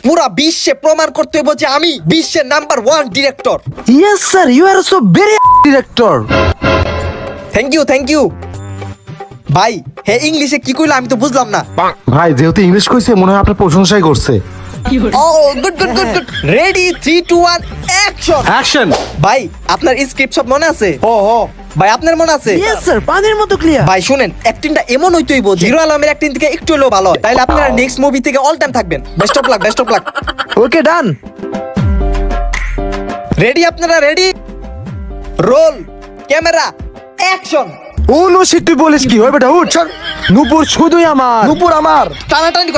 পুরা বিশ্বে প্রমাণ করতে হবে যে আমি বিশ্বের number 1 director. Yes sir, you are so very director. Thank you ভাই। হে ইংলিশে কি কইলো আমি তো বুঝলাম না। ভাই যেহেতু ইংলিশ কইছে মনে হয় আপনার প্রশংসাই করছে। ও গুড রেডি 3 2 1 অ্যাকশন। অ্যাকশন। ভাই আপনার স্ক্রিপ্ট সব মনে আছে? ও ভাই আপনার মনে আছে? ইয়েস স্যার, পানির মতো ক্লিয়ার। ভাই শুনেন, অ্যাক্টিংটা এমন হইতেই বোঝে হিরো আলমের অ্যাক্টিং থেকে একটু হলেও ভালো হয়, তাইলে আপনারা নেক্সট মুভি থেকে অল টাইম থাকবেন। Best of luck. Okay done. Ready? আপনারা ready? Roll camera action. Oh no shit, তুই বলিস কি? ওই বেটা উঠ। নূপুর শুধুই আমার। নূপুর আমার। টানাটানি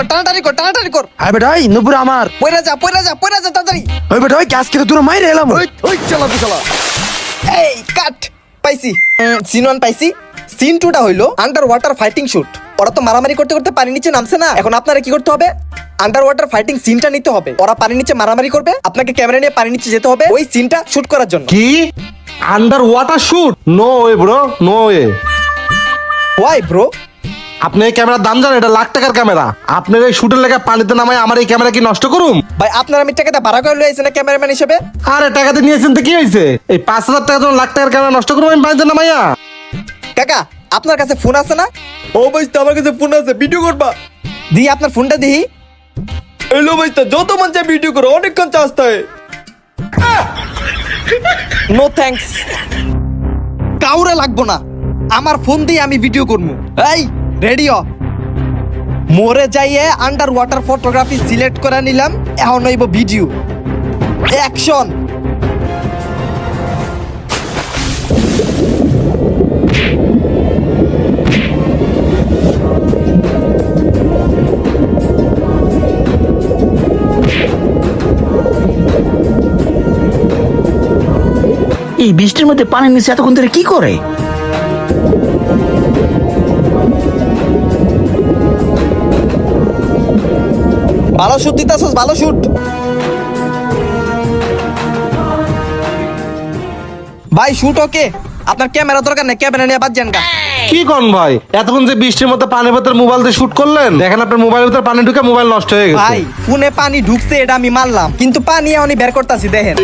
কর। আরে বেটা এই নূপুর আমার। পয়রা যা তাড়াতাড়ি। ওই বেটা ওই গ্যাস খেতে তোর মাইরে এলাম। ওই চালা। এই কাট পাইছি। সিন 1 পাইছি। সিন 2টা হইলো আন্ডার ওয়াটার ফাইটিং শুট। ওরা তো মারামারি করতে করতে পানি নিচে নামছে না, এখন আপনারা কি করতে হবে? আন্ডার ওয়াটার ফাইটিং সিনটা নিতে হবে। ওরা পানি নিচে মারামারি করবে, আপনাকে ক্যামেরা নিয়ে পানি নিচে যেতে হবে ওই সিনটা শুট করার জন্য। কি under water shoot? No way bro, no way. Why bro? আপনি এই ক্যামেরার দাম জানেন? এটা লাখ টাকার ক্যামেরা। আপনার এই শুটের লেগে পানিতে নামায় আমার এই ক্যামেরা কি নষ্ট করুম? ভাই আপনার আমি টাকাটা ভাড়া করে লইছি না ক্যামেরাম্যান হিসেবে। আরে টাকাতে নিয়েছেন তো কি হয়েছে? এই 5,000 টাকা জন্য লাখ টাকার ক্যামেরা নষ্ট করবো আমি পানিতে নামাইয়া? কাকা আপনার কাছে ফোন আছে না? ও ভাই আমার কাছে ফোন আছে, ভিডিও করবা? দি আপনার ফোনটা দিহি। এলো ভাই যত মন চায় ভিডিও করো, অনেকক্ষণ চার্জ থাকে। নো থ্যাঙ্কস, কাউরে লাগবো না, আমার ফোন দিয়ে আমি ভিডিও করবো। এই রেডিও মোরে যাইয়ে আন্ডার ওয়াটার ফটোগ্রাফি সিলেক্ট করে নিলাম, এখন হইব ভিডিও অ্যাকশন। এই বৃষ্টির মধ্যে পানির নিচে এতক্ষণ ধরে কি করে? ভালো শুট দিতেছস, ভালো শুট। ভাই শুট ওকে, আপনার ক্যামেরা দরকার নেই, ক্যামেরা নিয়ে বাদ যান গা। কি কোন ভাই, এতক্ষণ যে বৃষ্টির মধ্যে পানির ভেতর মোবাইল দিয়ে শুট করলেন, দেখেন আপনার মোবাইলের ভিতর পানি ঢুকে মোবাইল নষ্ট হয়ে গেছে। ভাই ফোনে পানি ঢুকছে এটা আমি মানলাম, কিন্তু পানি আমি বের করতেছি দেখেন।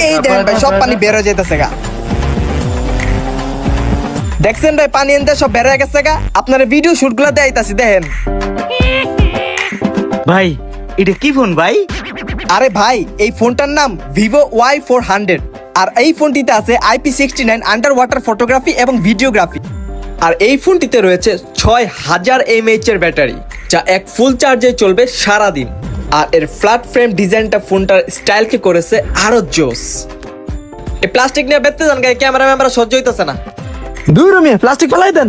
এই দেখেন ভাই সব পানি বের হয়ে যাইতেছে গা, দেখছেন ভাই পানি এনতে সব বের হয়ে গেছে গা। আপনার ভিডিও শুট গুলা দেখাইতাছি দেখেন। ভাই এটা কি ফোন ভাই? আরে ভাই এই ফোনটার নাম ভিভো Y400, আর এই ফোনটিতে আছে IP69 আন্ডার ওয়াটার ফটোগ্রাফি এবং ভিডিওগ্রাফি। আর এই ফোনটিতে রয়েছে 6000 mAh এর ব্যাটারি, যা এক ফুল চার্জে চলবে সারাদিন। আর এর ফ্ল্যাট ফ্রেম ডিজাইনটা ফোনটার স্টাইলকে করেছে আরো জোস। এই প্লাস্টিক নিয়ে বেঁধতে যান গায়ে, ক্যামেরা সহ্য হইতেছে না। দুই রুমে প্লাস্টিক ফেলাই দেন।